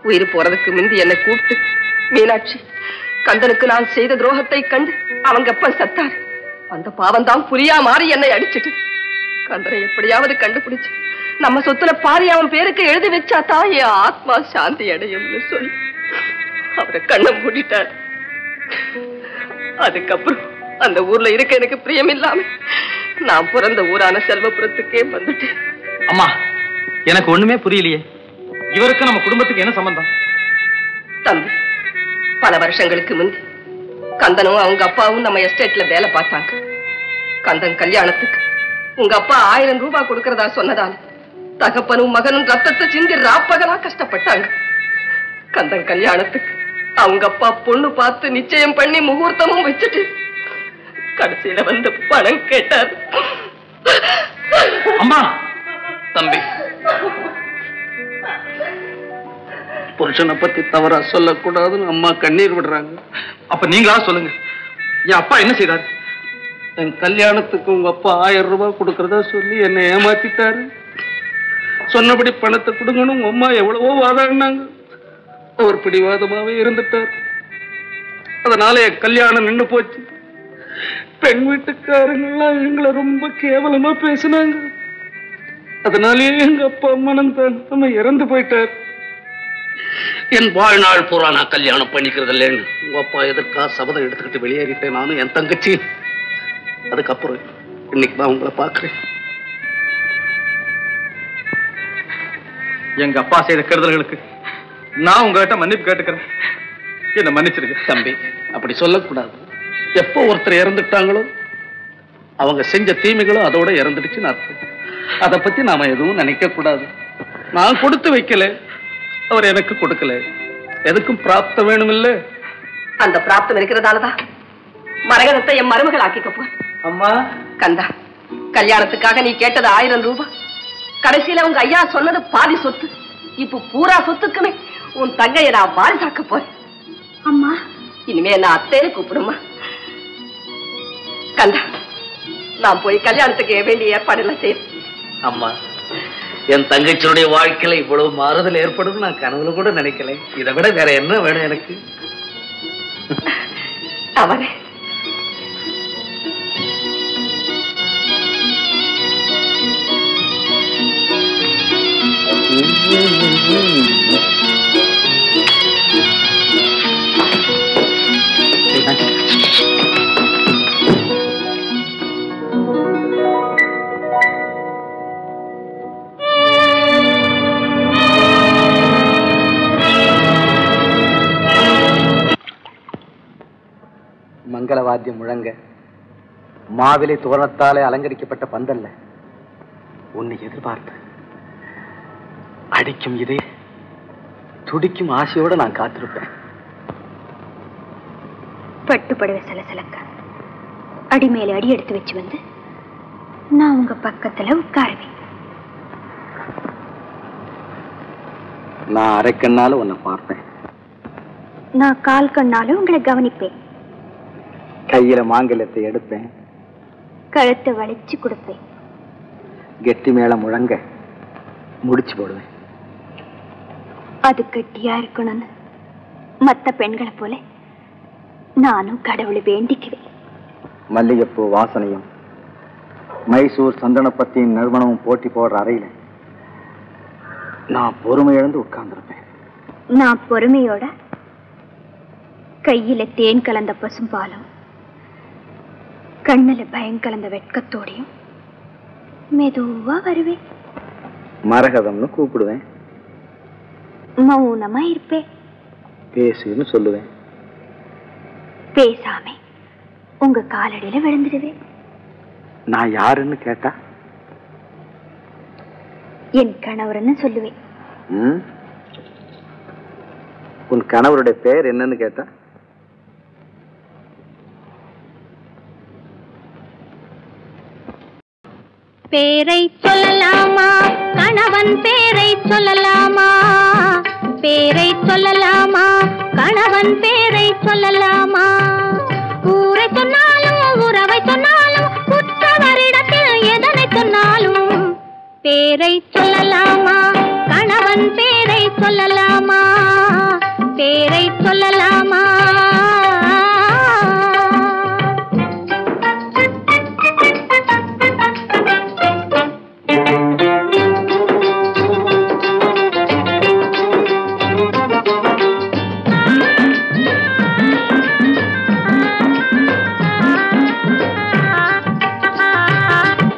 உயிர் போறதுக்கு முந்தி என்னை கூப்பிட்டு, மீனாட்சி, கந்தனுக்கு நான் செய்த துரோகத்தை கண்டு அவங்க அப்பா சத்தார். அந்த பாவம் தான் புரியா மாறி என்னை அடிச்சிட்டு. கந்தனை எப்படியாவது கண்டுபிடிச்சு நம்ம சொத்துல பாரி அவன் பேருக்கு எழுதி வச்சாதான் என் ஆத்மா சாந்தி அடையும்னு சொல்லி அவரை கண்ணை மூடிட்டார். அதுக்கப்புறம் அந்த ஊர்ல இருக்க எனக்கு பிரியம் இல்லாம நான் பிறந்த ஊரான செல்வபுரத்துக்கே வந்துட்டேன். அம்மா, எனக்கு ஒண்ணுமே புரியலையே. இவருக்கு நம்ம குடும்பத்துக்கு என்ன சம்பந்தம்? தம்பி, பல வருஷங்களுக்கு முந்தி கந்தனும் அவங்க அப்பாவும் நம்ம எஸ்டேட்ல வேலை பார்த்தாங்க. கந்தன் கல்யாணத்துக்கு உங்க அப்பா 1000 ரூபாய் கொடுக்கறதா சொன்னதால தகப்பனும் மகனும் ரத்தத்தை சிந்தி ராப்பகலா கஷ்டப்பட்டாங்க. கந்தன் கல்யாணத்துக்கு அவங்க அப்பா பொண்ணு பார்த்து நிச்சயம் பண்ணி முகூர்த்தமும் வச்சுட்டு கடைசியில வந்து பணம் கேட்டார். அம்மா, தம்பி, புருஷனை பத்தி தவறா சொல்லக்கூடாதுன்னு அம்மா கண்ணீர் விடுறாங்க. அப்ப நீங்களா சொல்லுங்க, என் அப்பா என்ன செய்தார்? என் கல்யாணத்துக்கு உங்க அப்பா 1000 ரூபாய் கொடுக்கறதா சொல்லி என்னை ஏமாத்திட்டாரு. சொன்னபடி பணத்தை கொடுங்கன்னு உங்க அம்மா எவ்வளவோ வாதாடினாங்க. அவர் பிடிவாதமாவே இருந்துட்டார். அதனால என் கல்யாணம் நின்று போச்சு. பெண் வீட்டுக்காரங்கெல்லாம் எங்களை ரொம்ப கேவலமா பேசினாங்க. அதனாலேயே எங்க அப்பா மனம் தான் இறந்து போயிட்டார். என் வாழ்நாள் பூரா நான் கல்யாணம் பண்ணிக்கிறது இல்லைன்னு உங்க அப்பா எதற்கா சபதம் எடுத்துக்கிட்டு வெளியேறிட்டேன். நானும் என் தங்கச்சி. அதுக்கப்புறம் இன்னைக்கு நான் உங்களை பார்க்கிறேன். எங்க அப்பா செய்த கெடுதல்களுக்கு நான் உங்ககிட்ட மன்னிப்பு கேட்டுக்கிறேன். என்ன மன்னிச்சிருக்க. தம்பி, அப்படி சொல்லக்கூடாது. எப்போ ஒருத்தர் இறந்துட்டாங்களோ அவங்க செஞ்ச தீமைகளும் அதோட இறந்துடுச்சுன்னு அர்த்தம். அதை பத்தி நாம எதுவும் நினைக்க கூடாது. நான் கொடுத்து வைக்கல, அவர் எனக்கு கொடுக்கல. எதுக்கும் பிராப்தம் வேணும் இல்ல? அந்த பிராப்தம் இருக்கிறதாலதான் மரகதத்தை என் மருமகள் ஆக்கிக்க போ. அம்மா, கந்தா, கல்யாணத்துக்காக நீ கேட்டது 1000 ரூபாய். கடைசியில உங்க ஐயா சொன்னது பாதி சொத்து. இப்ப பூரா சொத்துக்குமே உன் தங்கையை நான் வாரிசாக்க போறேன். அம்மா, இனிமே நான் அத்தைன்னு கூப்பிடுமா. கந்தா, நான் போய் கல்யாணத்துக்கு வேண்டிய ஏற்பாடுலாம் செய்ய. அம்மா, என் தங்கச்சியுடைய வாழ்க்கையில இவ்வளவு மாறுதல் ஏற்படும் நான் கனவுல கூட நினைக்கல. இதை விட வேற என்ன வேணும் எனக்கு? அவரே மங்களவாத்தியம் முழங்க, மாவிலை தோரணத்தாலே அலங்கரிக்கப்பட்ட பந்தல்ல உன்னை எதிர்பார்த்து அடிக்கும் இதே துடிக்கும் ஆசையோட நான் காத்திருப்பேன். பட்டுப்படவை சலசலக்க அடி மேல அடி எடுத்து வச்சு வந்து நான் உங்க பக்கத்துல உட்காருவேன். நான் அரைக்கண்ணால உன்னை பார்ப்பேன். நான் கால் கண்ணால உங்களை கவனிப்பேன். கையில மாங்கல்யத்தை எடுப்பேன். கழுத்தை வளைச்சு கொடுப்பேன். கெட்டி மேல முழங்க முடிச்சு போடுவேன். அது கெட்டியா இருக்கணும்னு மத்த பெண்களை போல நானும் கடவுளை வேண்டிக்குவேன். மல்லிகைப்பூ வாசனையும் மைசூர் சந்தனப்பத்தியின் நிறுவனமும் போட்டி போடுற அறையில நான் பொறுமை இழந்து உட்கார்ந்திருப்பேன். நான் பொறுமையோட கையில தேன் கலந்த பசும்பாலும் கண்ணுல பயம் கலந்த வெட்கத்தோடையும் மெதுவா வருவேன். மரகதம்னு கூப்பிடுவேன். மௌனமா இருப்பேன். பேசுன்னு சொல்லுவேன். பேசாம உங்க காலடியில விழுந்துடுவேன். நான் யாருன்னு கேட்டா என் கணவர்னு சொல்லுவேன். உன் கணவருடைய பெயர் என்னன்னு கேட்டா பேரை சொல்லலாமா? கணவன் பேரை சொல்லலாமா? பேரை சொல்லலாமா? கணவன் பேரை சொல்லலாமா? ஊரை சொன்னாலும் உறவை சொன்னாலும் உற்றவரிடத்தில் எதனை சொன்னாலும் பேரை சொல்லலாமா? கணவன் பேரை சொல்லலாமா? பேரை சொல்லலாமா?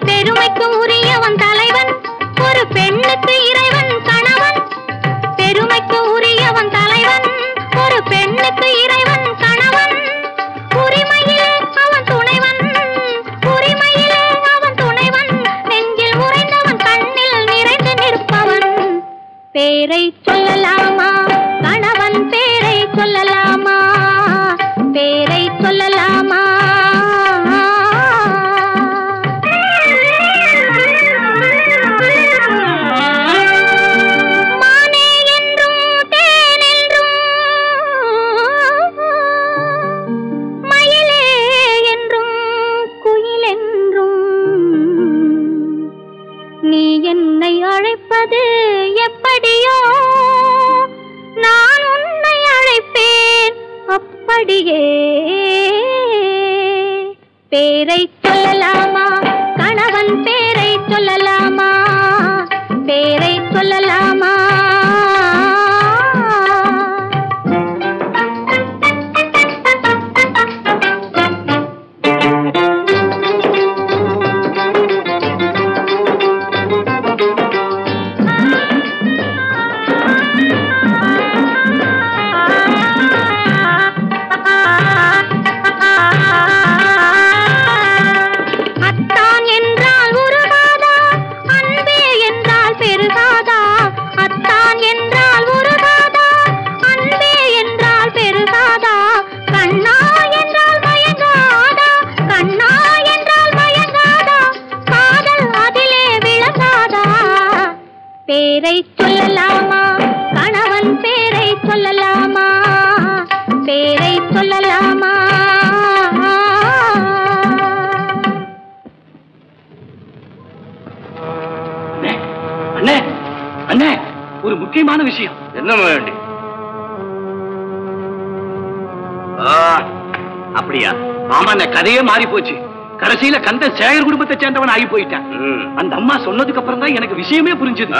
பெருமைக்கு உரியவன் தலைவன், ஒரு பெண்ணுக்கு இறைவன் கணவன். பெருமைக்கு உரியவன் தலைவன், ஒரு பெண்ணுக்கு இறைவன் கணவன். உரிமையிலே அவன் துணைவன், உரிமையிலே அவன் துணைவன். நெஞ்சில் உறைந்தவன், கண்ணில் நிறைந்து நிற்பவன். பேரை சொல்லலாமா? கணவன் பேரை சொல்லலாமா? பேரை சொல்லலாமா? என்னை அழைப்பது எப்படியோ, நான் உன்னை அழைப்பேன் அப்படியே. பேரை சொல்லலாமா? கணவன் பேரை சொல்லலாமா? பேரை சொல்லலாமா? பேரை சொல்லலாமா? கணவன் பேரை சொல்லலாமா? பேரை சொல்லலாமா? அண்ணே அண்ணே, ஒரு முக்கியமான விஷயம். என்ன வேண்டி? அப்படியா? ஆமா, அந்த கதையே மாறி போச்சு. கடைசியில கந்தன் சேகர் குடும்பத்தை சேர்ந்தவன் ஆகி போயிட்டான். அந்த அம்மா சொன்னதுக்கு அப்புறம் தான் எனக்கு விஷயமே புரிஞ்சது.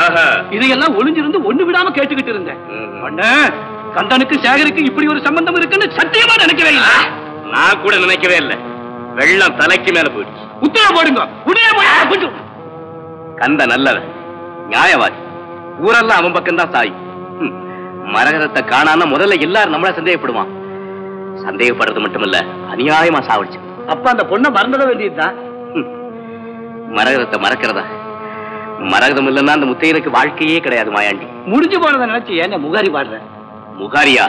இதையெல்லாம் ஒளிஞ்சிருந்து ஒண்ணு விடாம கேட்டுக்கிட்டு இருந்தேன். அண்ணே, கந்தனுக்கு சேகருக்கு இப்படி ஒரு சம்பந்தம் இருக்குன்னு சத்தியமா நினைக்கவே இல்லை. நான் கூட நினைக்கவே இல்லை. வெள்ளம் தலைக்கு மேல போயிடுச்சு. உத்தரவு போடுங்க. உடனே கந்த நல்லவன், நியாயவாதி. ஊரெல்லாம் அவன் பக்கம் தான் சாய். மரகதத்தை காணாம முதல்ல எல்லாரும் நம்மள சந்தேகப்படுவான். சந்தேகப்படுறது மட்டுமல்ல, அநியாயமா சாவடிச்சு. அப்ப அந்த பொண்ணை மறந்துட வேண்டியதுதான். மரகதத்தை மறக்கிறதா? மரகதம் இல்லைன்னா அந்த முத்தையனுக்கு வாழ்க்கையே கிடையாது மாயாண்டி. முடிஞ்சு போனதை நினைச்சு ஏன் முகாரி பாடுற? முகாரியா?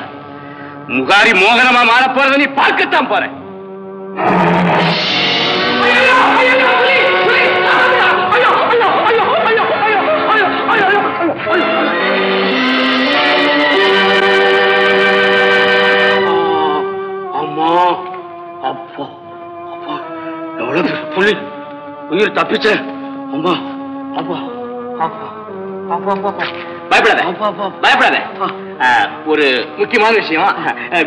முகாரி மோகனமா மாற போறத நீ பார்க்கத்தான் போற. அம்மா, அப்பா, அப்பா, எவ்வளவு புலி உயிர் தப்பிச்ச. அம்மா, அப்பா, அப்பா, அப்பா, அப்பா, பயப்படாத, பயப்படாத. ஒரு முக்கியமான விஷயம்.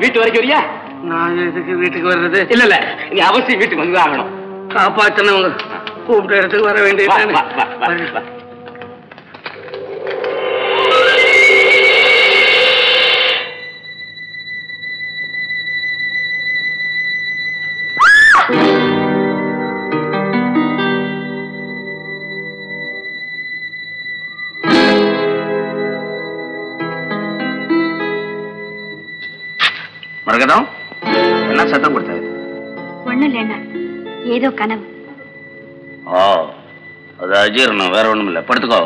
வீட்டு வரைக்கும் வரியா? நான் எதுக்கு வீட்டுக்கு வர்றது? இல்ல இல்ல, நீ அவசியம் வீட்டுக்கு வந்து ஆகணும். காப்பாத்தினவங்க கூப்பிட்ட இடத்துக்கு வர வேண்டியது. மரகதம், என்ன சத்தம் கொடுத்தாரு? ஒண்ணு இல்லைண்ணா, ஏதோ கனவு. அது அஜீரணம், வேற ஒண்ணும் இல்ல. படுத்துக்கோ.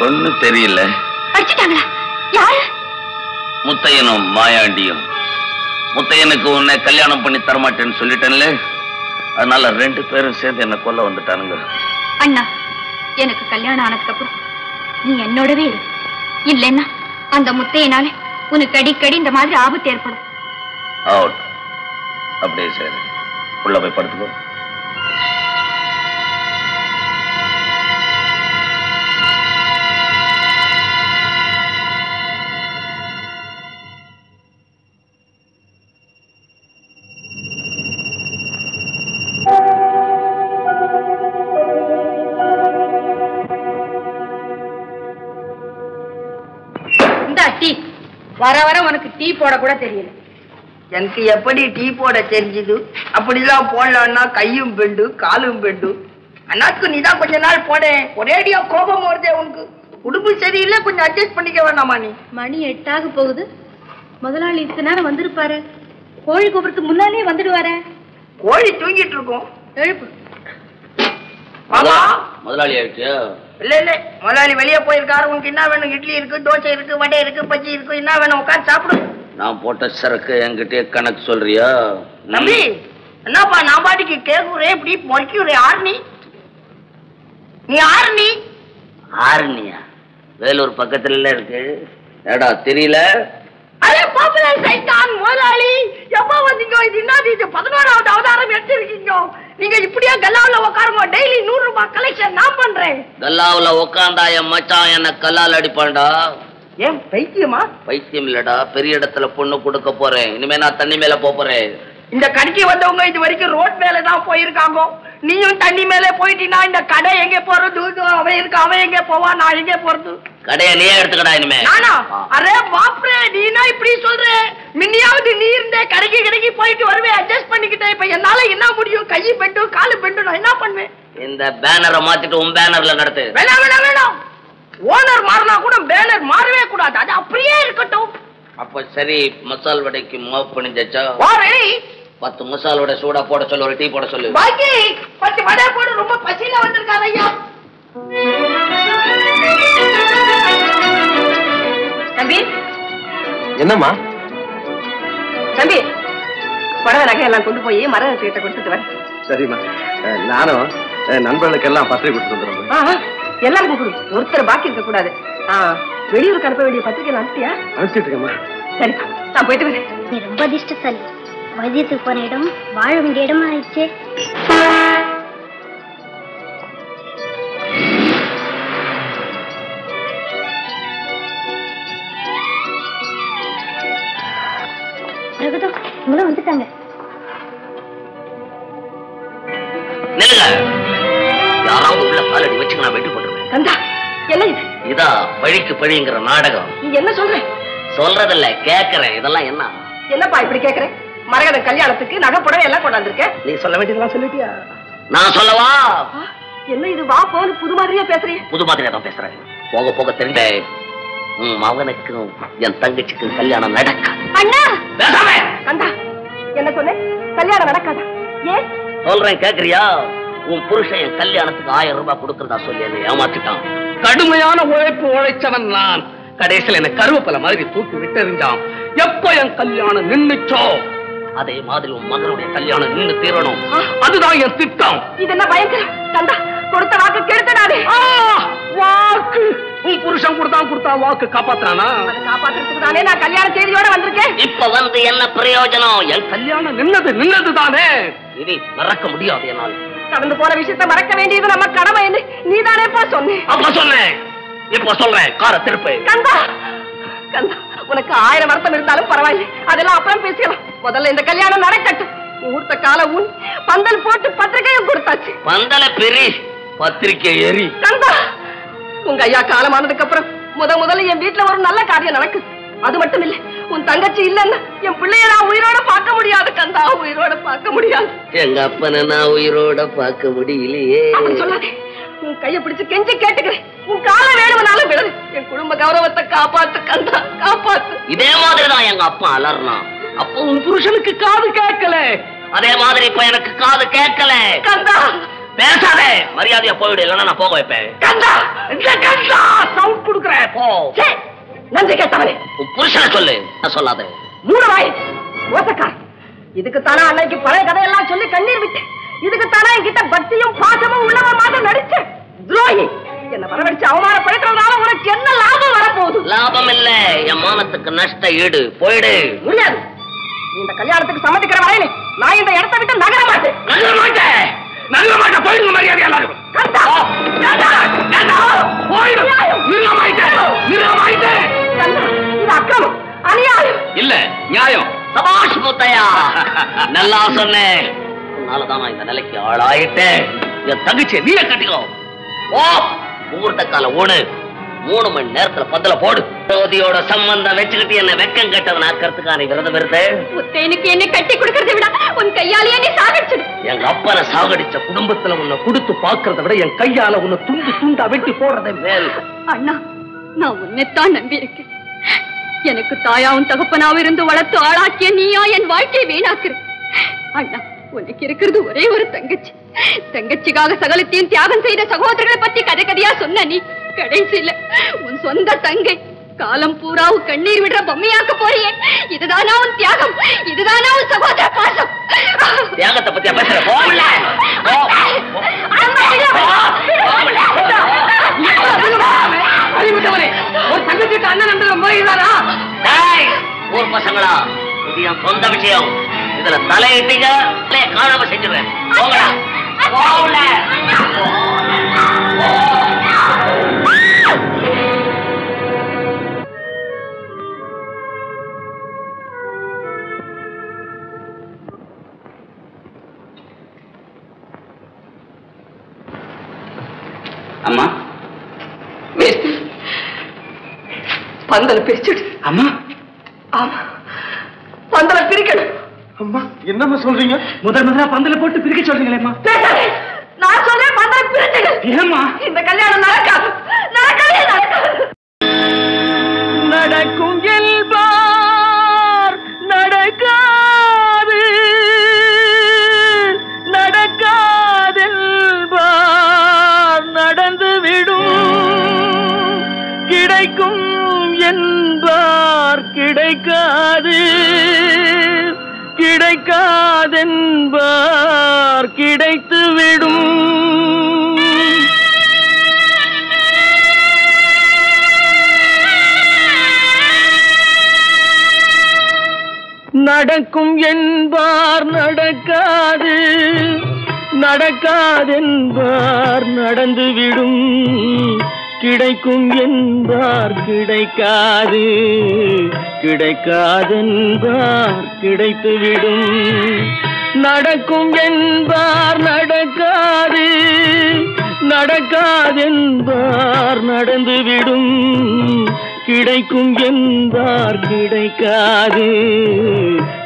ஒண்ணு தெரியல. அடிச்சிட்டாங்களா? யாரு? முத்தையனும் மாயாண்டியும். முத்தையனுக்கு உன்னை கல்யாணம் பண்ணி தரமாட்டேன்னு சொல்லிட்டேன்ல, அதனால 2 பேரும் சேர்ந்து என்ன கொல்ல வந்துட்டானுங்க. அண்ணா, எனக்கு கல்யாணம் ஆனதுக்கு அப்புறம் நீ என்னோடவே இரு. இல்லைன்னா அந்த முத்தையனால உனக்கு அடிக்கடி இந்த மாதிரி ஆபத்து ஏற்படும். அவுட். அப்படியே சரி, உள்ள போய் படுத்துக்கோ. வர வர உனக்கு டீ போட கூட தெரியல. எனக்கு எப்படி டீ போட தெரிஞ்சது? அப்படிலாம் போடலான்னா கையும் பெண்டு காலும் பெண்டு. அண்ணாத்துக்கு நீதான் கொஞ்ச நாள் போட. ஒரேடியா கோபம் வருதே உனக்கு. உடுப்பு சரியில்லை, கொஞ்சம் அட்ஜஸ்ட் பண்ணிக்க வேண்டாமா நீ? மணி 8 போகுது. முதலாளி இத்தனை நேரம் வந்திருப்பாரு. கோழி கூப்பிடுறதுக்கு முன்னாலே வந்துடுவாரு. கோழி தூங்கிட்டு இருக்கோம். எழுப்பு. முதலாளி ஆயிடுச்சு. இல்ல இல்ல, முதலாளி வெளியே போயிருக்காரு. உனக்கு என்ன வேணும்? இட்லி இருக்கு, தோசை இருக்கு, வடை இருக்கு, பஜ்ஜி இருக்கு. என்ன வேணும்? உட்காந்து சாப்பிடு. நான் போட்ட சரக்கு என்கிட்டயே கணக்கு சொல்றியா? தம்பி என்னப்பா நான் பாட்டிக்கு கேக்குறேன், இப்படி மொழிக்கிறேன். ஆர்னி நீ ஆர்னி? ஆரணியா? வேலூர் பக்கத்துல இருக்கு. ஏடா தெரியல? அரே பாப்புலர் சைத்தான் முதலாளி, எப்ப வந்தீங்க? இது என்னது? இது 11வது அவதாரம் எடுத்திருக்கீங்க. நீங்க இப்படியே கல்லாவுல உட்காருங்க. டெய்லி 100 ரூபாய் கலெக்ஷன் நான் பண்றேன். கல்லாவுல உட்காந்தா என் மச்சான் என்ன கல்லால் அடிப்பான்டா. ஏன் பைத்தியமா? பைத்தியம் இல்லடா, பெரிய இடத்துல பொண்ணு கொடுக்க போறேன். இனிமே நான் தண்ணி மேல போறேன். இந்த கடைக்கு வந்தவங்க இது வரைக்கும் ரோட் மேல தான் போயிருக்காங்க. நீயும் தண்ணி மேல போயிட்டீங்கன்னா இந்த கடை எங்க போறது? அவன் இருக்கு, அவன் எங்க போவா, நான் எங்க போறது? கடையை நீயே எடுத்துக்கடா இனிமே. நானா? அரே பாப்ரே, நீனா இப்படி சொல்ற? முன்னையாவது நீ இருந்தே கடைக்கு போயிட்டு வருவேன், அட்ஜஸ்ட் பண்ணிக்கிட்டேன். இப்ப என்னால என்ன முடியும்? கை பெண்டு காலு பெண்டு, நான் என்ன பண்ணுவேன்? இந்த பேனரை மாத்திட்டு உன் பேனர்ல நடத்து. வேணாம். ஓனர் மாறினா கூட பேனர் மாறவே கூடாது, அது அப்படியே இருக்கட்டும். அப்ப சரி, மசால் வடைக்கு மாவு பண்ணிச்சா? 10 மசால் வடை சூடா போட சொல்லு, ஒரு டீ போட சொல்லு. பாக்கி 10 வடை போடு. ரொம்ப பசியில வந்திருக்காரு ஐயா. தம்பி. என்னம்மா? தம்பி, புடவை நகையெல்லாம் கொண்டு போய் மரகதத்தை கொடுத்துட்டு வரேன். சரிம்மா, நானும் நண்பர்களுக்கெல்லாம் பத்திரிகை கொடுத்து வந்துடுறேன். எல்லாருக்கும் கொடு, ஒருத்தர் பாக்கி இருக்க கூடாது. வெளியூருக்கு அனுப்ப வேண்டிய பத்திரிகை அனுப்பிட்டியா? அனுப்பிச்சிட்டு இருக்கேம்மா. சரிப்பா, நான் போயிட்டு வரேன். நீ ரொம்ப அதிர்ஷ்டசாலி. வைத்தியத்துக்கு போன இடம் வாழ வேண்டிய இடமா ஆயிடுச்சு. பிரகதம், இவங்களும் வந்துட்டாங்க. யாராவது உள்ள காலடி வச்சு நான் வெட்டி போட்டுருவேன். கந்தா, என்ன இது? இதா பழிக்கு பழிங்கிற நாடகம். நீ என்ன சொல்ற? சொல்றதில்ல, கேக்குறேன். இதெல்லாம் என்ன? என்னப்பா இப்படி கேக்குறேன்? மரகத கல்யாணத்துக்கு நகை புடவை எல்லாம் கொண்டாந்துருக்கேன். நீ சொல்ல வேண்டியதெல்லாம் சொல்லிட்டியா? நான் சொல்லவா? என்ன இது வா போன்னு புது மாதிரியா பேசுறீங்க? புது மாதிரியா தான் பேசுறேன். போக போக தெரிஞ்ச மகனுக்கும் என் தங்கச்சிக்கும் கல்யாணம் நடக்க. அண்ணா, பேசாம. கந்தா, என்ன சொன்னேன்? கல்யாணம் நடக்காதா? ஏன் சொல்றேன், கேக்குறியா? உன் புருஷன் என் கல்யாணத்துக்கு 1000 ரூபாய் கொடுக்கறதா சொல்லி என்னை ஏமாத்திட்டான். கடுமையான உழைப்பு உழைச்சவன் நான். கடைசியில் என்ன கருவேப்பிலை மாதிரி தூக்கி விட்டெறிஞ்சான். எப்ப என் கல்யாணம் நின்னுச்சோ அதே மாதிரி உன் மகனுடைய கல்யாணம் நின்று தீரணும். அதுதான் என் திட்டம். இது என்ன பயங்கரம்? கந்தா, கொடுத்த வாக்கு கெடுத்தடாதே. வாக்கு உன் புருஷன் கொடுத்தா வாக்கு காப்பாத்துறானா? அதை காப்பாத்துறதுக்கு தானே நான் கல்யாண செய்தியோட வந்திருக்கேன். இப்ப வந்து என்ன பிரயோஜனம்? என் கல்யாணம் நின்னது தானே. இனி மறக்க முடியாது என்னால். கடந்து போற விஷயத்தை மறக்க வேண்டியது நம்ம கடமை என்று நீதானேப்பா சொன்னேன். அப்ப சொன்னேன், இப்ப சொல்றேன். கார திருப்பு. கந்தா, கந்தா, உனக்கு 1000 வருத்தம் இருந்தாலும் பரவாயில்லை, அதெல்லாம் அப்புறம் பேசலாம். முதல்ல இந்த கல்யாணம் நடக்கட்டும். முகூர்த்த கால ஊன் பந்தல் போட்டு பத்திரிகையும் கொடுத்தாச்சு. பந்தல பெரி, பத்திரிகை எரி. கந்தா, உங்க ஐயா காலமானதுக்கு அப்புறம் முதல்ல என் வீட்டுல ஒரு நல்ல காரியம் நடக்குது. அது மட்டும் இல்ல, உன் தங்கச்சி இல்லன்னா என் பிள்ளைய நான் உயிரோட பார்க்க முடியாது. கந்தா, உயிரோட பார்க்க முடியாது. எங்க அப்பனை நான் உயிரோட பார்க்க முடியலையே. அப்படி சொல்லாதே. உன் கையை பிடிச்சு கெஞ்சி கேட்டுக்கிறேன். உன் கால வேணும்னாலும் விடுது. என் குடும்ப கௌரவத்தை காப்பாத்து கந்தா, காப்பாத்து. இதே மாதிரிதான் எங்க அப்பா அலர்னான். அப்போ உன் புருஷனுக்கு காது கேட்கல. அதே மாதிரி இப்ப எனக்கு காது கேட்கல. கந்தா, பேசாதே, மரியாதையா போயிடு, இல்லைன்னா நான் போக வைப்பேன். கந்தா கந்தா சவுண்ட் கொடுக்குறேன் போ. நன்றி கேட்டவனே, உன் புருஷனை சொல்லு, நான் சொல்லாத. மூணு வாய் ஓசக்கா. இதுக்கு தானே அன்னைக்கு பழைய கதையெல்லாம் சொல்லி கண்ணீர் விட்டு, இதுக்கு தானே என்கிட்ட பக்தியும் பாசமும் உள்ளவன் மாதிரி நடிச்ச துரோகி. என்ன வரவழைச்சு அவமானப்படுத்துறதுனால உனக்கு என்ன லாபம் வரப்போகுது? லாபம் இல்ல, என் மானத்துக்கு நஷ்ட ஈடு. போயிடு. முடியாது. இந்த கல்யாணத்துக்கு சம்மதிக்கிற வரையில நான் இந்த இடத்தை விட்டு நகர மாட்டேன். நகர மாட்டேன், நகர மாட்டேன். போயிடுங்க மரியாதை எல்லாரும். கந்தா போயிடு. இது அக்கிரமம், அநியாயம். இல்ல, நியாயம். சபாஷ் முத்தையா, நல்லா சொன்னேன். அதனாலதான் நான் இந்த நிலைக்கு ஆளாயிட்டேன். என் தங்கச்சி நீய கட்டிக்கோ. ஓ, முகூர்த்த கால ஓடு. 3 மணி நேரத்துல பந்தல போடு. ஜோதியோட சம்பந்தம் வச்சுக்கிட்டு என்ன வெக்கம் கட்டவன் ஆக்கிறதுக்கான விரதம் இருந்து முத்தையனுக்கு என்ன கட்டி கொடுக்கறதை விட உன் கையாலேயே நீ சாகடிச்சிடு. எங்க அப்பனை சாகடிச்ச குடும்பத்துல உன்னை கொடுத்து பாக்குறத விட என் கையால உன்னை துண்டு துண்டா வெட்டி போடுறதை மேல். அண்ணா, நான் உன்னைத்தான் நம்பி இருக்கேன். எனக்கு தாயாவும் தகப்பனாவும் இருந்து வளர்த்து ஆளாக்கிய நீயா என் வாழ்க்கையை வீணாக்குற. அண்ணா, உனக்கு இருக்கிறது ஒரே ஒரு தங்கச்சி. தங்கச்சிக்காக சகலத்தையும் தியாகம் செய்த சகோதரர்களை பத்தி கதை கதையா சொன்ன நீ கடைசியில உன் சொந்த தங்கை காலம் பூராவும் கண்ணீர் விடுற பொம்மையாக்க போறியே. இதுதானா உன் தியாகம்? இதுதானா உன் சகோதர பாசம்? தியாகத்தை பத்தியா பேசுற? போகல. ஒரு தங்கச்சிட்டு அண்ணன் நம்புற போயிடாரா? ஊர் பசங்களா, இது என் சொந்த விஷயம். இதுல தலையிட்டீங்க காணாம செஞ்சுருவேன். போகல. அம்மா, பந்தல பிரிச்சுடு. அம்மா, ஆமா, பந்தல பிரிக்கணும். அம்மா, என்னம்மா சொல்றீங்க? முதல்ல பந்தல போட்டு பிரிக்க சொல்றீங்களேம்மா. நான் சொல்றேன், பந்தல பிரிச்சுடு. ஏம்மா? இந்த கல்யாணம் நடக்காது, நடக்கவே நடக்காது. நடக்கும் என்பார் நடக்காது, நடக்காதென்பார் நடந்து விடும், கிடைக்கும் என்பார் கிடைக்காது, கிடைக்காதென்பார் கிடைத்து விடும். நடக்கும் என்பார் நடக்காது, நடக்காதென்பார் நடந்துவிடும், கிடைக்கும் என்பார் கிடைக்காது, கிடைக்காதென்பார் கிடைத்துவிடும். நடக்கும் என்பார் நடக்காது, நடக்காதென்பார் நடந்துவிடும், கிடைக்கும் என்பார் கிடைக்காது,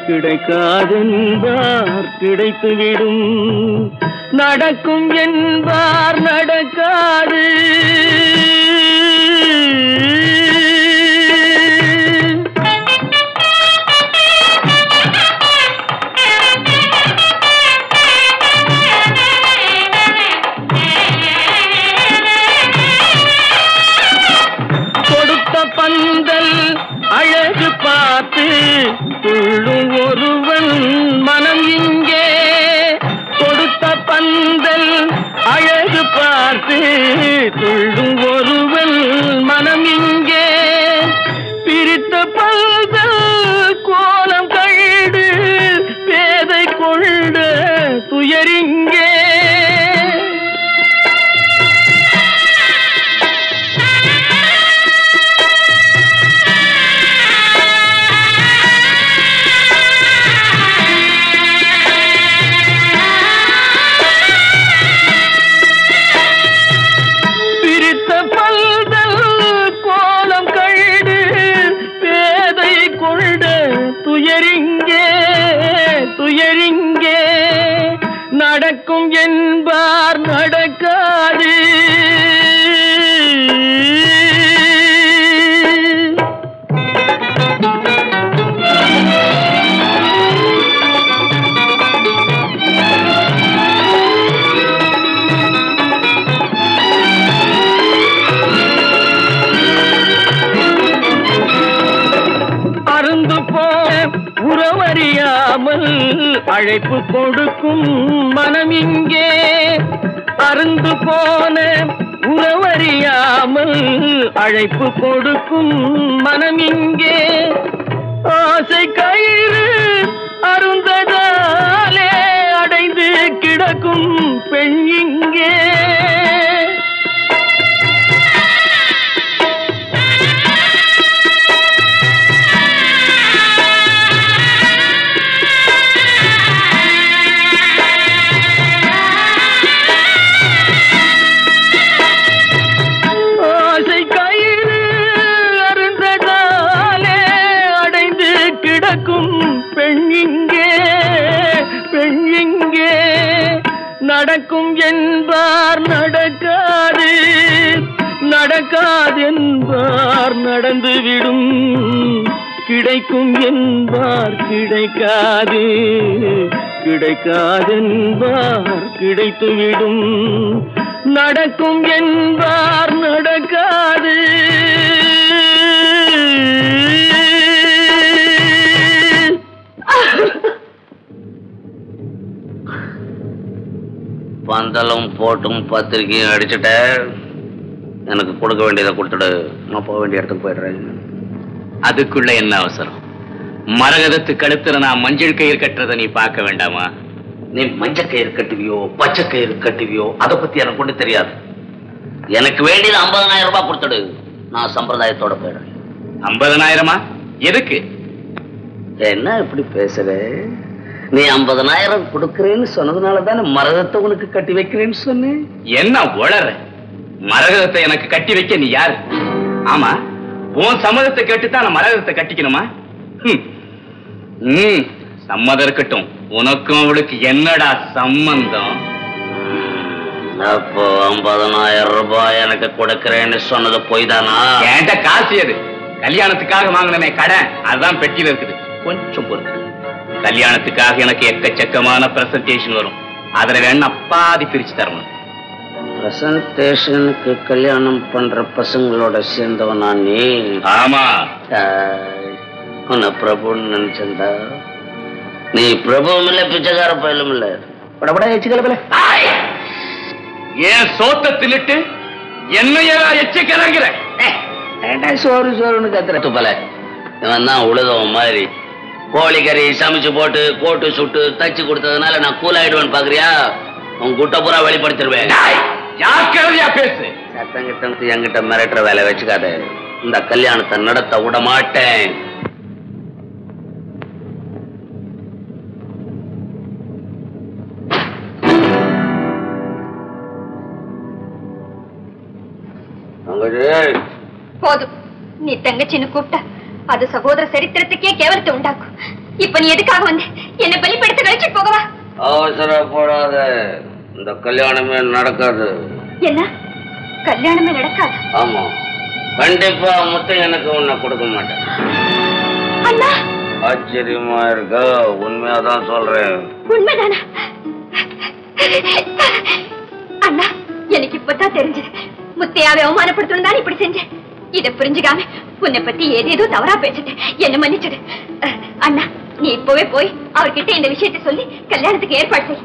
கிடைக்காதென்பார் கிடைத்துவிடும். நடக்கும் என்பார் நடக்காது. பந்தல் அழகு பார்த்து துள்ளும் ஒருவன் மனம் இங்கே, கொடுத்த பந்தல் அழகு பார்த்து துள்ளும் ஒருவன் மனம் இங்கே, பிரித்த பந்தல் கோலம் கண்டு பேதை கொண்ட துயரிங்கே. துயரிங்கே நடக்கும் என்பார் நடக்காது. உறவறியாமல் அழைப்பு கொடுக்கும் மனம் இங்கே அருந்து போன உறவறியாமல் அழைப்பு கொடுக்கும் மனம் இங்கே ஆசை கயிறு அருந்ததாலே அடைந்து கிடக்கும் பெண் இங்கே நடக்கும் என்பார் நடக்காது நடக்காது என்பார் நடந்துவிடும் கிடைக்கும் என்பார் கிடைக்காது கிடைக்காது என்பார் கிடைத்துவிடும் நடக்கும் என்பார் நடக்காது பந்தலும் போட்டும் பத்திரிக்கையும் அடிச்சுட்ட எனக்கு கொடுக்க வேண்டியதை கொடுத்துடு நான் போக வேண்டிய இடத்துக்கு போயிடுறேன் அதுக்குள்ள என்ன அவசரம் மரகதத்து கழுத்துல நான் மஞ்சள் கயிறு கட்டுறதை நீ பார்க்க வேண்டாமா நீ மஞ்சள் கயிறு கட்டுவியோ பச்சை கயிறு கட்டுவியோ அதை பத்தி எனக்கு ஒண்ணு தெரியாது எனக்கு வேண்டியது 50,000 ரூபாய் கொடுத்துடு நான் சம்பிரதாயத்தோட போயிடுறேன் 50,000 எதுக்கு என்ன இப்படி பேசுற நீ 50,000 கொடுக்கறேன்னு சொன்னதுனாலதானே மரகதத்தை உனக்கு கட்டி வைக்கிறேன்னு சொன்னேன் என்ன உளற மரகதத்தை எனக்கு கட்டி வைக்க நீ யாரு ஆமா உன் சம்மதத்தை கேட்டுதான் நான் மரகதத்தை கட்டிக்கணுமா சம்மதம் இருக்கட்டும் உனக்கும் அவளுக்கு என்னடா சம்பந்தம் அப்போ 50,000 ரூபாய் எனக்கு கொடுக்கறேன்னு சொன்னது போய் தானா என்கிட்ட காசு எது கல்யாணத்துக்காக வாங்கினே கடன் அதுதான் பெட்டியில இருக்குது கொஞ்சம் பொறுத்து கல்யாணத்துக்காக எனக்கு எக்கச்சக்கமான பிரசன்டேஷன் வரும் அதுல வேணா பாதி பிரிச்சு தரணும் பிரசன்டேஷனுக்கு கல்யாணம் பண்ற பசங்களோட சேர்ந்தவனா நீ ஆமா உன்னை பிரபுன்னு நினைச்சிருந்தா நீ பிரபுவும் இல்ல பிச்சைக்கார பயலும் இல்ல படப்பட எச்சுக்கல ஏன் சோத்த தின்னுட்டு என்னையா எச்சுக்கிறாங்கிற சோறு சோறுன்னு கத்துற துப்பல இவன் தான் உழுதவன் மாதிரி கோழிக்கறி சமைச்சு போட்டு கோட்டு சுட்டு தச்சு கொடுத்ததுனால நான் கூல் ஆயிடுவேன் பாக்குறியா உன் குட்ட பூரா வெளிப்படுத்திடுவேன் பேசு சத்தம் கிட்ட என்கிட்ட மிரட்டுற வேலை வச்சுக்காத இந்த கல்யாணத்தை நடத்த விட மாட்டேன் போதும் நீ தங்கச்சின்னு கூப்பிட்ட அது சகோதர சரித்திரத்துக்கே கேவலத்தை உண்டாக்கும் இப்ப நீ எதுக்காக வந்து என்ன பலிப்படுத்த கழிச்சுட்டு போகவா அவசரப்படாத இந்த கல்யாணமே நடக்காது என்ன கல்யாணமே நடக்காது ஆமா கண்டிப்பா முத்தம் எனக்கு உன்னை கொடுக்க மாட்டேன் அண்ணா ஆச்சரியமா இருக்க உண்மையாதான் சொல்றேன் உண்மைதானா அண்ணா எனக்கு இப்பதான் தெரிஞ்சது முத்தையாவை அவமானப்படுத்தணும் தான் இப்படி செஞ்சேன் இதை புரிஞ்சுக்காம உன்னை பத்தி ஏதேதோ தவறா பேசிட்டேன் என்ன மன்னிச்சிடு அண்ணா நீ இப்பவே போய் அவர்கிட்ட இந்த விஷயத்தை சொல்லி கல்யாணத்துக்கு ஏற்பாடு செய்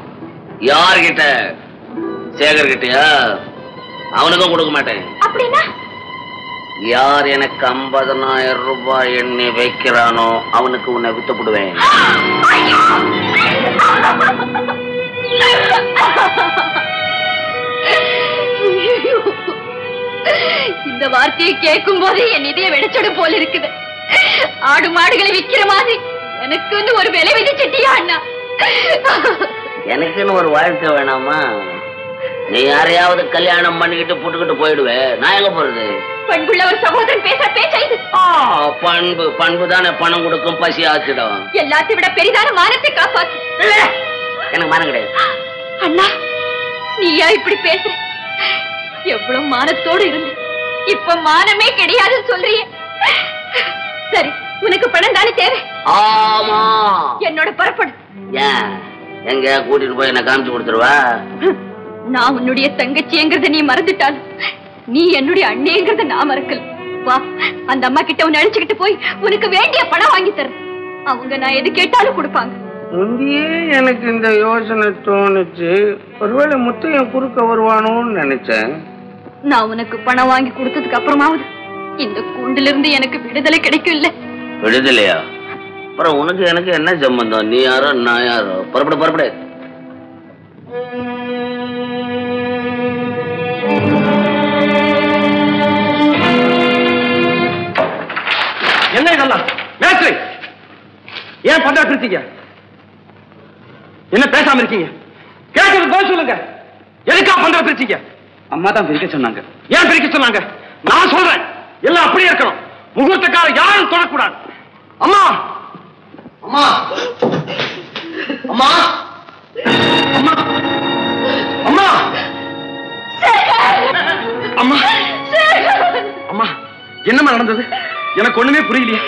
யார்கிட்ட சேகர் கிட்டயா அவனுக்கும் கொடுக்க மாட்டேன் அப்படின்னா யார் எனக்கு 50,000 ரூபாய் எண்ணி வைக்கிறானோ அவனுக்கு உன்னை வித்துப்படுவேன் இந்த வார்த்தையை கேட்கும் போது என் இதய வெடிச்சடு போல இருக்குது ஆடு மாடுகளை விக்கிற மாதிரி எனக்குன்னு ஒரு விலை விதிச்சிட்டியா அண்ணா எனக்குன்னு ஒரு வாழ்க்கை வேணாமா நீ யாரையாவது கல்யாணம் பண்ணிக்கிட்டு புட்டுக்கிட்டு போயிடுவேன் நான் எங்க போறது பண்புள்ள ஒரு சகோதரன் பேச பேச்சா இது பண்பு பண்பு தானே பணம் கொடுக்கும் பசி ஆச்சிடும் எல்லாத்தையும் விட பெரிதான மானத்தை காப்பாத்து எனக்கு மானம் கிடையாது அண்ணா நீயா இப்படி பேசுற எவ்வளவு மானத்தோடு இருந்து இப்ப மானமே கிடையாதுன்னு சொல்றியே சரி உனக்கு பணம் தானே தேவை ஆமா என்னோட புறப்படு ஏன் எங்க கூட்டிட்டு போய் என்ன காமிச்சு கொடுத்துருவா நான் உன்னுடைய தங்கச்சிங்கிறத நீ மறந்துட்டாலும் நீ என்னுடைய அண்ணேங்கிறத நான் மறக்கல வா அந்த அம்மா கிட்ட உன்னை அழைச்சுக்கிட்டு போய் உனக்கு வேண்டிய பணம் வாங்கி தரேன் அவங்க நான் எது கேட்டாலும் கொடுப்பாங்க. முந்தியே எனக்கு இந்த யோசனை தோணுச்சு. ஒருவேளை முத்தையன் குறுக்க வருவானோன்னு நினைச்சேன். நான் உனக்கு பணம் வாங்கி கொடுத்ததுக்கு அப்புறமாவது இந்த கூண்டிலிருந்து எனக்கு விடுதலை கிடைக்கும் இல்ல? விடுதலையா? அப்புறம் உனக்கு எனக்கு என்ன சம்பந்தம்? நீ யாரோ நான் யாரோ. புறப்பட. என்ன இதெல்லாம்? மேஸ்திரி, ஏன் பந்தா பிரிச்சீங்க? என்ன பேசாம இருக்கீங்க? கேட்கறது பதில் சொல்லுங்க. எதுக்கா பந்தா பிரிச்சீங்க? அம்மா தான் பிரிக்க சொன்னாங்க. ஏன் பிரிக்க சொன்னாங்க? நான் சொல்றேன், எல்லாம் அப்படியே இருக்கணும். முகூர்த்தக்கார யாரும் தொடக்கூடாது. அம்மா அம்மா அம்மா அம்மா அம்மா அம்மா அம்மா என்னம்மா நடந்தது? எனக்கு ஒண்ணுமே புரியலையே.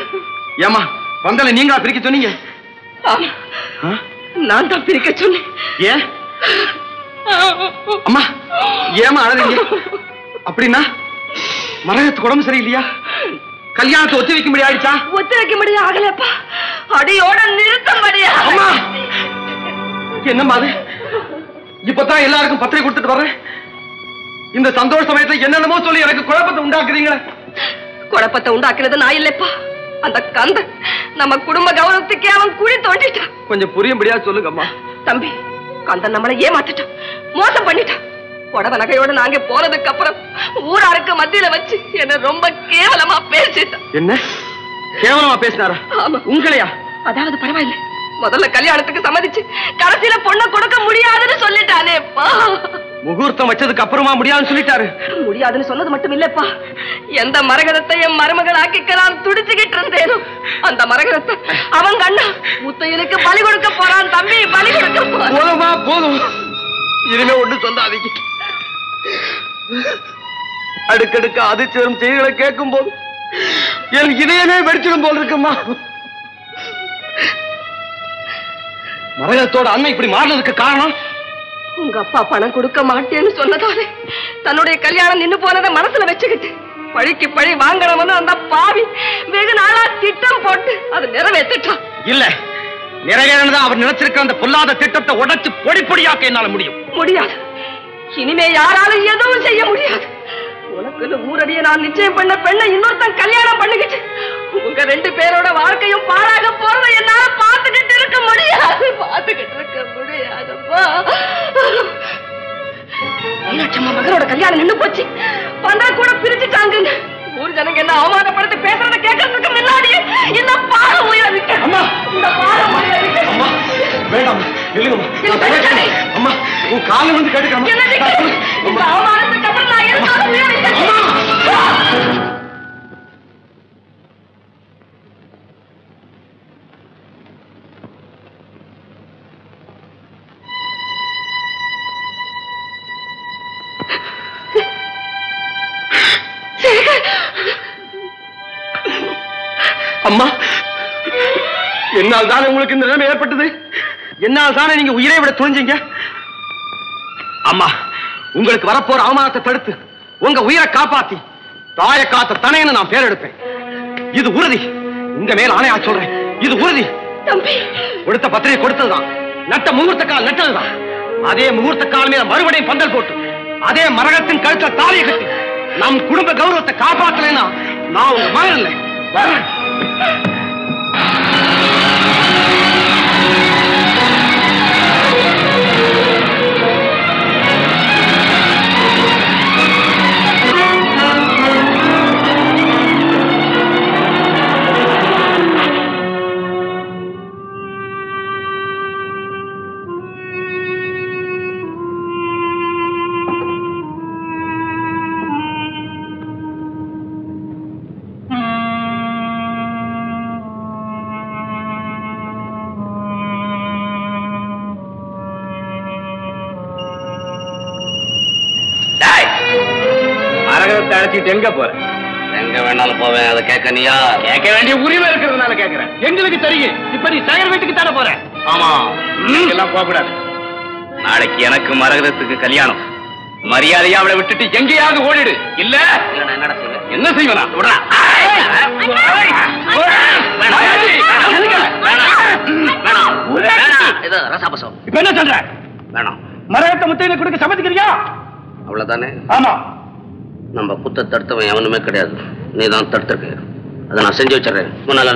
ஏமா பந்தல நீங்களா பிரிக்க சொன்னீங்க? நான் தான் பிரிக்க சொன்னேன். ஏன் அம்மா ஏமா அழறீங்க? அப்படின்னா மரகத்துக்கு உடம்பு சரியில்லையா? கல்யாணத்தை ஒத்தி வைக்க முடியாது ஆயிடுச்சா? ஒத்தி வைக்க முடியாது ஆகலப்பா, அடியோட நிறுத்த முடியாது. அம்மா என்னம்மா அது? இப்பதான் எல்லாருக்கும் பத்திரை கொடுத்துட்டு வர்றேன். இந்த சந்தோஷ சமயத்துல என்னென்னமோ சொல்லி எனக்கு குழப்பத்தை உண்டாக்குறீங்களே. குழப்பத்தை உண்டாக்குறது நான் இல்லப்பா, அந்த கந்தன் நம்ம குடும்ப கௌரவத்துக்கே அவன் குழி தோண்டிட்டான். கொஞ்சம் புரியும்படியா சொல்லுங்கம்மா. தம்பி, கந்தன் நம்மளை ஏமாத்திட்டான், மோசம் பண்ணிட்டான். புடவை நகையோட நாங்க போனதுக்கு அப்புறம் ஊராருக்கு மத்தியில வச்சு என்ன ரொம்ப கேவலமா பேசிட்டான். என்ன கேவலமா பேசினாரா? உங்களையா? அதாவது பரவாயில்ல, முதல்ல கல்யாணத்துக்கு சம்மதிச்சு கடைசியில பொண்ணை கொடுக்க முடியாதுன்னு சொல்லிட்டானேப்பா. முகூர்த்தம் வச்சதுக்கு அப்புறமா முடியாதுன்னு சொல்லிட்டாரு? முடியாதுன்னு சொன்னது மட்டும் இல்லப்பா, எந்த மரகதத்தை என் மருமகள் ஆக்கிக்கலாம் துடிச்சுக்கிட்டு இருந்தேனோ அந்த மரகதத்தை அவங்க அண்ணா முத்தையனுக்கு பலி கொடுக்க போறான். தம்பி, பலி கொடுக்க போறான். போதுமா போதும், இனிமே ஒண்ணு சொல்லாதீங்க. அடுக்கடுக்க அதிர்ச்சிவரும் செய்திகளை கேட்கும் போது என் இதயமே வெடிச்சிடும் போல் இருக்குமா. மரகதத்தோட அண்ணன் இப்படி மாறினதுக்கு காரணம் உங்க அப்பா பணம் கொடுக்க மாட்டேன்னு சொன்னதாலே தன்னுடைய கல்யாணம் நின்னு போனதை மனசுல வச்சுக்கிட்டு பழிக்கு பழி வாங்கணும்னு அந்த பாவி வெகு நாளா திட்டம் போட்டு அது நிறைவேற்றிட்டான். இல்ல, நிறைவேறதான் அவர் நினைச்சிருக்க அந்த பொல்லாத திட்டத்தை உடைச்சு பொடி பொடியாக்க என்னால முடியாது. இனிமே யாராலும் எதுவும் செய்ய முடியாது. உனக்கு ஊரடிய நான் நிச்சயம் பண்ண பெண்ணை இன்னொருத்தன் கல்யாணம் பண்ணிக்கிட்டு உங்க ரெண்டு பேரோட வாழ்க்கையும் பாழாக போறதை என்னால பார்த்துக்கிட்டு இருக்க முடியாது. மீனாட்சம்மா மகனோட கல்யாணம் நின்னு போச்சு, பந்தா கூட பிரிச்சுட்டாங்க. ஊர் ஜனங்க என்ன அவமானப்படுத்தி பேசுறத கேட்கறதுக்கு முன்னாடியே இந்த பாடம் உயர்விக்க. இந்த பாடம் உயர்விக்க. வேண்டாம், அம்மா உன் காலம் வந்து கேட்டுக்கிறேன். இந்த அவமானத்துக்கு அப்புறம் நான் எதுக்காக உயர்விக்க? அம்மா, என்னால் தானே உங்களுக்கு இந்த நிலைமை ஏற்பட்டது. என்னால் தானே நீங்க உயிரை விட துணிஞ்சீங்க. அம்மா, உங்களுக்கு வரப்போற அவமானத்தை தடுத்து உங்க உயிரை காப்பாத்தி தாயை காத்த தனைன்னு நான் பேர் எடுப்பேன். இது உறுதி. உங்க மேல ஆணையா சொல்றேன், இது உறுதி. கொடுத்த பத்திரிகை கொடுத்ததுதான், நட்ட முகூர்த்த கால் நட்டதுதான். அதே முகூர்த்த கால் மேல மறுபடியும் பந்தல் போட்டு அதே மரகத்தின் கழுத்த தாலியை கட்டி நம் குடும்ப கௌரவத்தை காப்பாற்றலைன்னா நான் உங்க மகன் இல்லை. அழைச்சிட்டு எங்க போற? எங்க வேணாலும் போவேன். அதை கேட்க நீயா? கேட்க வேண்டிய உரிமை இருக்கிறதுனால கேட்கிறேன். எங்களுக்கு தெரியும். இப்ப நீ சேகர் வீட்டுக்கு தானே போற? ஆமா. எல்லாம் போக கூடாது. நாளைக்கு எனக்கு மரகதத்துக்கு கல்யாணம். மரியாதையா அவளை விட்டுட்டு எங்கேயாவது ஓடிடு. இல்ல என்னடா செய்வேன்? என்ன செய்வனா? ரசாபசம் இப்ப என்ன சொல்ற? வேணாம். மரகத்தை முத்தையில கொடுக்க சம்மதிக்கிறியா? அவ்வளவுதானே? ஆமா. நம்ம குத்த தடுத்தவன் எவனுமே கிடையாது. நீ தான் தடுத்திருக்க. அதை நான் செஞ்சு வச்சிடறேன். முன்னால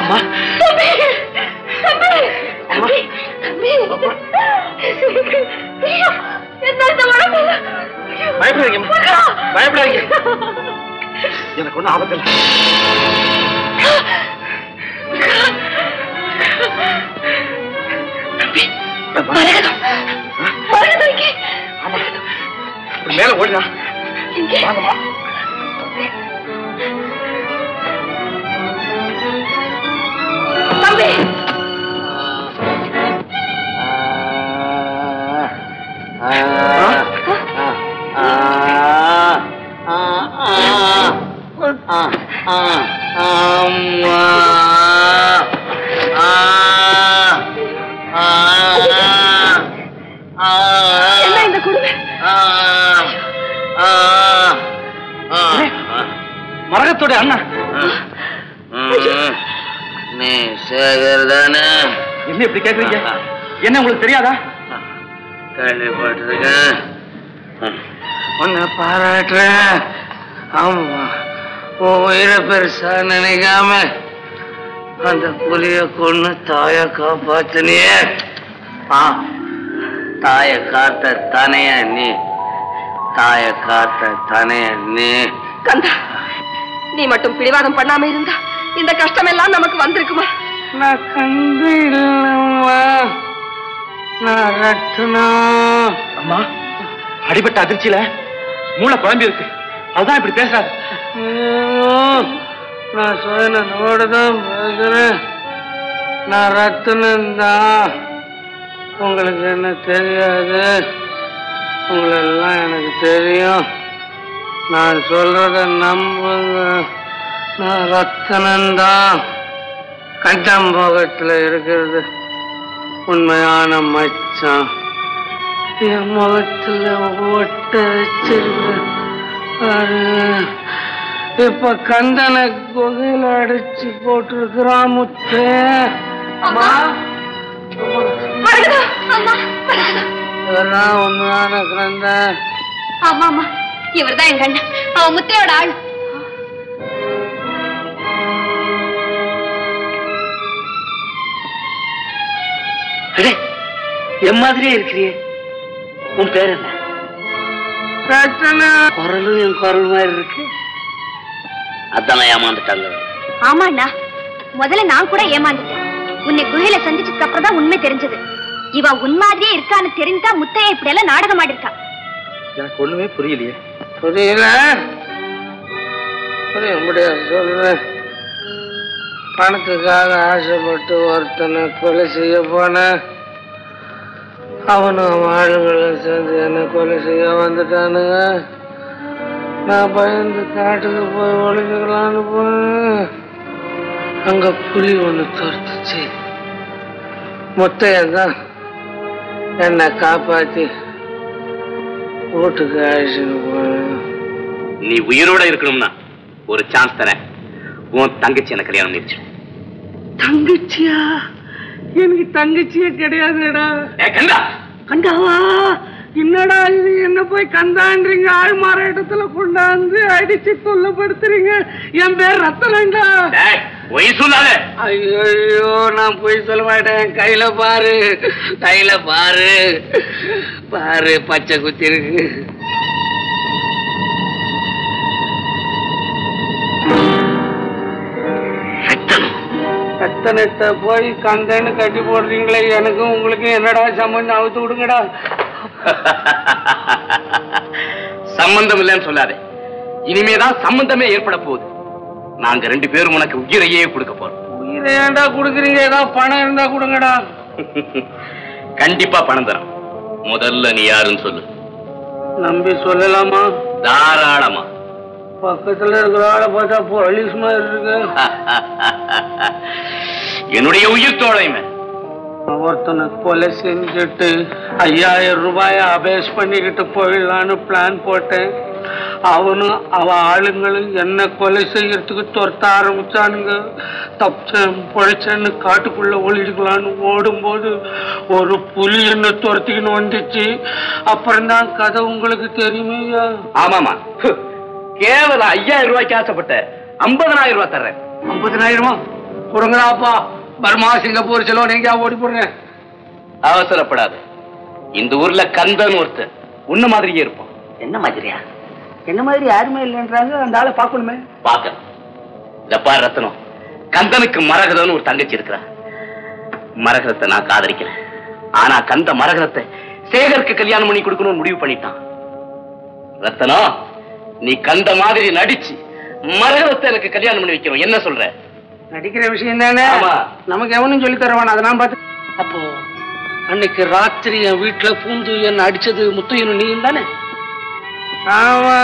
அம்மா பயப்படாதீங்க பயப்படாதீங்க எனக்கு ஒன்றும் ஆபத்தில் மேல ஓடினா வாங்கம்மா தம்பி என்ன இந்த குடும்பம் மரகத்தோட அண்ணா நீ சேகர் தானே? என்ன இப்படி கேக்குறீங்க? என்ன உங்களுக்கு தெரியாதா? கேள்விப்பட்டிருக்கேன், உன்னை பாராட்டுறேன். ஆமா, உன் உயிரை பெருசா நினைக்காம அந்த புலிய கொன்னு தாய காப்பாத்தினியே. தாய காத்த தனைய நீ, தாய காத்த தனைய நீ. கந்தா, நீ மட்டும் பிடிவாதம் பண்ணாம இருந்தா இந்த கஷ்டம் எல்லாம் நமக்கு வந்திருக்குமா? நான் கண்டு இல்லம்மா, நான் ரத்னா. அம்மா, அடிபட்ட அதிர்ச்சியில மூளை குழம்பி இருக்கு, அதுதான் இப்படி பேசாது. நான் சுயனோட தான் பேசுறேன். நான் ரத்னன் தான். உங்களுக்கு என்ன தெரியாது, உங்களெல்லாம் எனக்கு தெரியும். நான் சொல்றத நம்புங்க. நான் ரத்தனன் தான். கண்டம்போகத்தில் இருக்கிறது உண்மையான மச்சான். என் முகத்துல ஒட்ட வச்சிருக்க. இப்ப கந்தனை குகையில அடிச்சு போட்டிருக்கிறான் முத்தே. இவர்தான் உண்மையான கந்தன். ஆமா ஆமா, இவர்தான் என் கண்ணன். அவன் முத்தையோட ஆள். என் மாதிரியே இருக்கிறியே. உன் பேர் என்ன? குரலும் என் குரல் மாதிரி இருக்கு. அதான் ஏமாந்துட்டாங்க. ஆமாண்ணா, முதல்ல நான் கூட ஏமாந்துட்டேன். உன்னை குகையில சந்திச்சதுக்கு அப்புறம் தான் உண்மை தெரிஞ்சது. இவ உன் மாதிரியே இருக்கான்னு தெரிஞ்சா முத்தைய இப்படி எல்லாம் நாடகம் ஆடிருக்கா. எனக்கு ஒண்ணுமே புரியலையே. புரியல, புரிய முடியாது. சொல்றேன். பணத்துக்காக ஆசைப்பட்டு ஒருத்தனை கொலை செய்ய போன, அவனும் ஆளுங்களும் சேர்ந்து என்ன கொலை செய்ய வந்துட்டானுங்க. நான் பயந்து காட்டுக்கு போய் ஒழிஞ்சுக்கலான்னு போனேன். அங்க புலி ஒண்ணு துரத்துச்சு. முத்தையன் என்னை காப்பாத்தி வீட்டுக்கு அழைச்சிட்டு போனேன். நீ உயிரோட இருக்கணும்னா ஒரு சான்ஸ் தரேன். உன் தங்கச்சி என்ன கல்யாணம் நினைச்சு. தங்கச்சியா? எனக்கு தங்கச்சியே கிடையாதுடா. கண்டா கண்டாவா? என்னடா இது, என்ன போய் கந்தான்றீங்க? ஆள் மாற இடத்துல கொண்டாந்து அடிச்சு தொல்லப்படுத்துறீங்க. என் பேர் ரத்தனண்டா. பொய் சொல்லாத. ஐயோ, நான் பொய் சொல்ல மாட்டேன். கையில பாரு, கையில பாரு, பாரு பச்சை குத்தி இருக்கு. ரத்தனத்தை போய் கந்தன்னு கட்டி போடுறீங்களே, எனக்கும் உங்களுக்கும் என்னடா சம்பந்தம்? அவுத்து விடுங்கடா. சம்பந்தம் இல்லைன்னு சொல்லாதே. இனிமேதான் சம்பந்தமே ஏற்பட போகுது. நாங்க 2 பேரும் உனக்கு உயிரையே கொடுக்க போறோம். உயிரை ஏன்டா கொடுக்குறீங்க? ஏதாவது பணம் இருந்தா கொடுங்கடா. கண்டிப்பா பணம் தரோம். முதல்ல நீ யாருன்னு சொல்லு. நம்பி சொல்லலாமா? தாராளமா. பக்கத்துல இருக்கிற ஆளை பார்த்தா போலீஸ் மாதிரி இருக்கு. என்னுடைய உயிர் தோழைமை. ஒருத்தனை கொலை செஞ்சுட்டு 5000 ரூபாய அபேஸ் பண்ணிக்கிட்டு போயிடலான்னு பிளான் போட்டேன். அவனும் அவ ஆளுங்களும் என்ன கொலை செய்யறதுக்கு துரத்த ஆரம்பிச்சானுங்க. தப்பிச்சேன் பொழைச்சேன்னு காட்டுக்குள்ள ஒளிடுக்கலான்னு ஓடும்போது ஒரு புலி என்ன துரத்திக்கின்னு வந்துச்சு. அப்புறம்தான் கதை உங்களுக்கு தெரியுமையா? ஆமாமா, கேவலம் 5000 ரூபாய்க்கு ஆசைப்பட்ட 50,000 ரூபாய் தர்றேன். 50,000 கொடுங்கடாப்பா. பர்மா, சிங்கப்பூர் செலவு எங்கேயா ஓடி போடுறேன். அவசரப்படாது. இந்த ஊர்ல கந்தன் ஒருத்தர் உன்ன மாதிரியே இருப்பான். என்ன மாதிரியா? என்ன மாதிரி யாருமே இல்லைன்றாங்க. அந்த ஆளை பார்க்கணுமே. பாக்க ஜப்பா ரத்னம், கந்தனுக்கு மரகதன்னு ஒரு தங்கச்சி இருக்கிறா. மரகதத்தை நான் காதலிக்கல. ஆனா கந்த மரகதத்தை சேகருக்கு கல்யாணம் பண்ணி கொடுக்கணும்னு முடிவு பண்ணிட்டான். ரத்னம், நீ கந்த மாதிரி நடிச்சு மரகதத்தை எனக்கு கல்யாணம் பண்ணி வைக்கணும். என்ன சொல்ற? நடிக்கிற விஷயம் தானே. நமக்கு எவனும் சொல்லி தருவான். அதை நான் பார்த்து. அப்போ அன்னைக்கு ராத்திரி என் வீட்டுல பூந்து என்ன அடிச்சது முத்தையனு நீயும் தானே? ஆமா,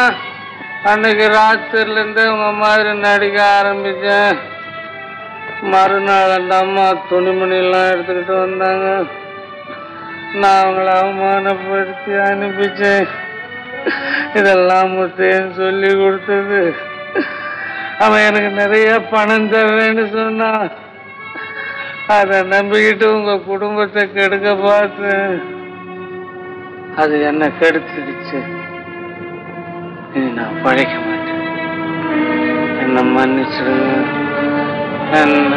அன்னைக்கு ராத்திரில இருந்து உங்க மாதிரி நடிக்க ஆரம்பிச்சேன். மறுநாள் அந்த அம்மா துணிமணி எல்லாம் எடுத்துக்கிட்டு வந்தாங்க. நான் அவங்கள அவமானப்படுத்தி அனுப்பிச்சேன். இதெல்லாம் முத்தையன் சொல்லி கொடுத்தது. அவன் எனக்கு நிறைய பணம் தர்றேன்னு சொன்னான். அதை நம்பிக்கிட்டு உங்க குடும்பத்தை கெடுக்க பார்த்தேன். அது என்ன கெடுத்துடுச்சு. இனி நான் பழைக்க மாட்டேன். என்ன மன்னிச்சிடுங்க. என்ன